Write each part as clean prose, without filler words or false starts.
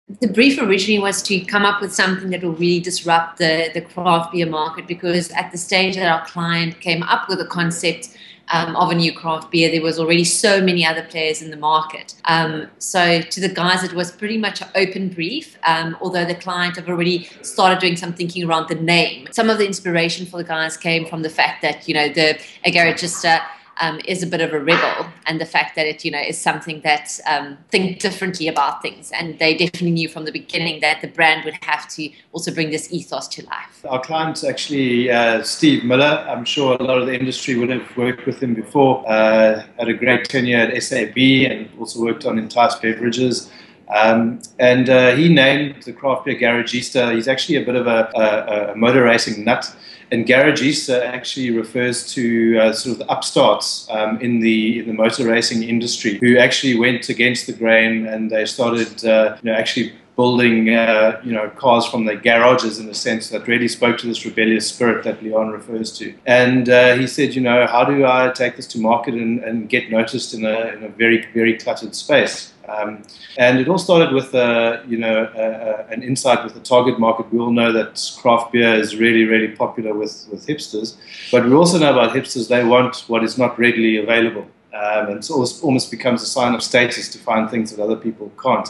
The brief originally was to come up with something that will really disrupt the craft beer market, because at the stage that our client came up with the concept of a new craft beer, there was already so many other players in the market. So to the guys, it was pretty much an open brief, although the client have already started doing some thinking around the name. Some of the inspiration for the guys came from the fact that, the Garagista is a bit of a rebel, and the fact that it, is something that think differently about things. And they definitely knew from the beginning that the brand would have to also bring this ethos to life. Our client's actually Steve Miller. I'm sure a lot of the industry would have worked with him before. Had a great tenure at SAB and also worked on Entice Beverages. He named the craft beer Garagista. He's actually a bit of a motor racing nut. And Garagista actually refers to sort of the upstarts in the motor racing industry who actually went against the grain, and they started actually building cars from their garages, in a sense that really spoke to this rebellious spirit that Lian refers to. And he said, how do I take this to market and get noticed in a very, very cluttered space? And it all started with an insight with the target market. We all know that craft beer is really, really popular with hipsters, but we also know about hipsters, they want what is not readily available. And it almost becomes a sign of status to find things that other people can't.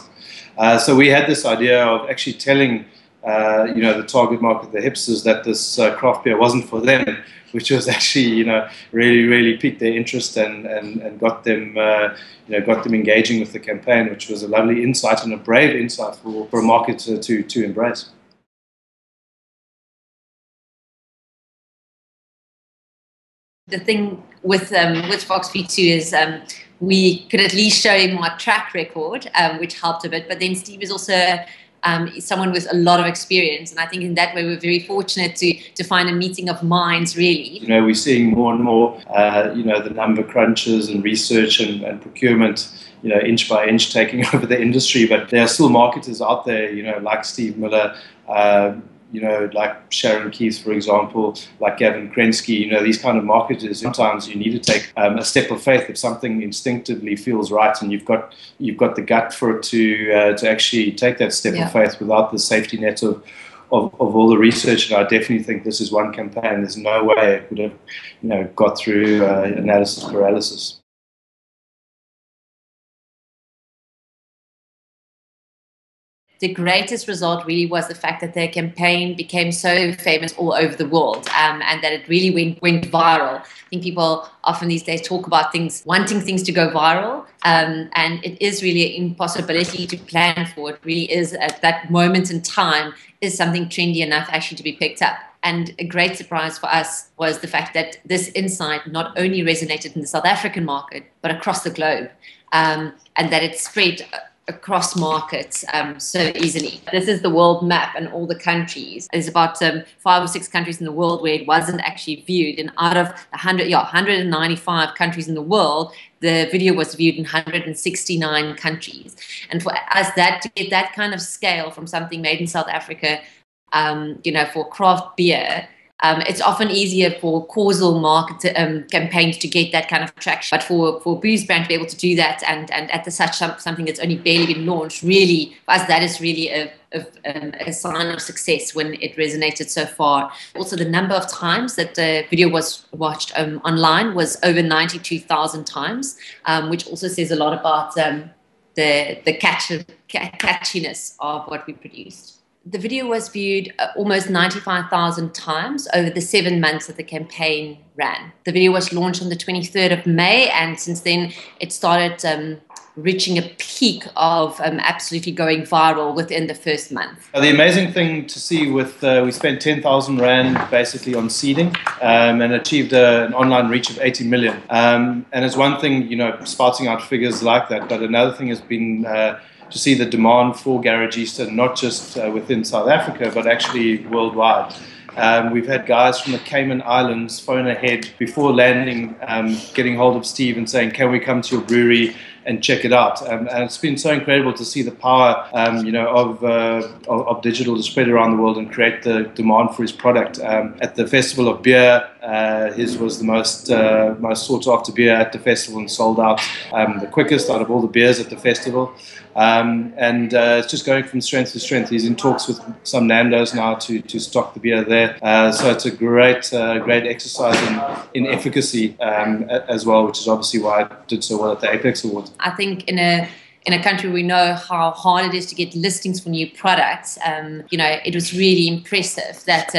So we had this idea of actually telling the target market, the hipsters, that this craft beer wasn't for them, which was actually really, really piqued their interest and got them engaging with the campaign, which was a lovely insight and a brave insight for a market to embrace. The thing with FoxP2 is we could at least show him our track record, which helped a bit. But then Steve is also someone with a lot of experience, and I think in that way we're very fortunate to find a meeting of minds, really. We're seeing more and more, the number crunches and research and procurement, inch by inch taking over the industry. But there are still marketers out there, like Steve Miller, like Sharon Keith, for example, like Gavin Krensky, these kind of marketers. Sometimes you need to take a step of faith if something instinctively feels right, and you've got the gut for it to actually take that step of faith without the safety net of all the research. And I definitely think this is one campaign. There's no way it would have got through analysis paralysis. The greatest result really was the fact that their campaign became so famous all over the world, and that it really went viral. I think people often these days talk about wanting things to go viral, and it is really an impossibility to plan for. It really is, at that moment in time, is something trendy enough actually to be picked up. And a great surprise for us was the fact that this insight not only resonated in the South African market, but across the globe, and that it spread across markets so easily. This is the world map and all the countries. There's about 5 or 6 countries in the world where it wasn't actually viewed. And out of 195 countries in the world, the video was viewed in 169 countries. And for us, to get that kind of scale from something made in South Africa, for craft beer, it's often easier for causal market campaigns to get that kind of traction. But for Booze Brand to be able to do that and at something that's only barely been launched, really, for us, that is really a sign of success when it resonated so far. Also, the number of times that the video was watched online was over 92,000 times, which also says a lot about the catchiness of what we produced. The video was viewed almost 95,000 times over the 7 months that the campaign ran. The video was launched on the 23rd of May, and since then it started reaching a peak of absolutely going viral within the first month. The amazing thing to see we spent 10,000 Rand basically on seeding and achieved an online reach of 80 million. And it's one thing, spouting out figures like that, but another thing has been to see the demand for Garagista, not just within South Africa, but actually worldwide. We've had guys from the Cayman Islands phone ahead before landing, getting hold of Steve and saying, can we come to your brewery and check it out? And it's been so incredible to see the power of digital to spread around the world and create the demand for his product. At the Festival of Beer, his was the most sought after beer at the festival and sold out the quickest out of all the beers at the festival. And it's just going from strength to strength. He's in talks with some Nando's now to stock the beer there. So it's a great exercise in efficacy as well, which is obviously why I did so well at the Apex Awards. I think in a country we know how hard it is to get listings for new products, it was really impressive that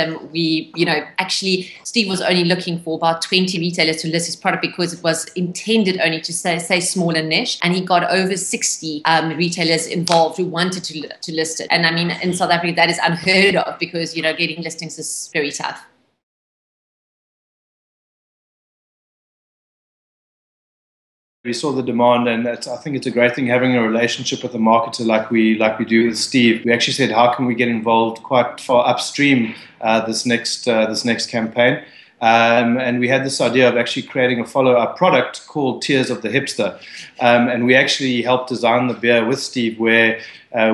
actually Steve was only looking for about 20 retailers to list his product because it was intended only to say small and niche, and he got over 60 retailers involved who wanted to list it. And I mean, in South Africa that is unheard of because getting listings is very tough. We saw the demand, and I think it's a great thing having a relationship with the marketer like we do with Steve. We actually said, how can we get involved quite far upstream this next campaign? And we had this idea of actually creating a follow-up product called Tears of the Hipster. And we actually helped design the beer with Steve, where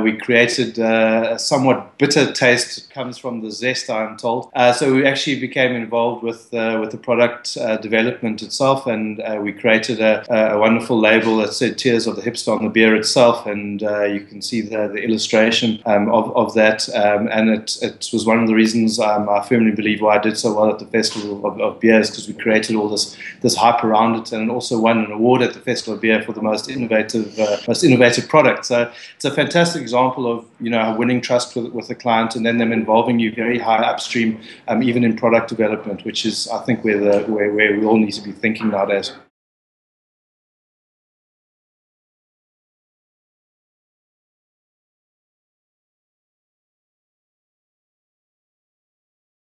we created a somewhat bitter taste. It comes from the zest, I'm told. So we actually became involved with the product development itself, and we created a wonderful label that said Tears of the Hipster on the beer itself, and you can see the illustration of that. And it was one of the reasons I firmly believe why I did so well at the Festival of Beers, because we created all this hype around it, and also won an award at the Festival of Beer for the most innovative product. So it's a fantastic example of winning trust with a client, and then them involving you very high upstream, even in product development, which is I think where we all need to be thinking nowadays.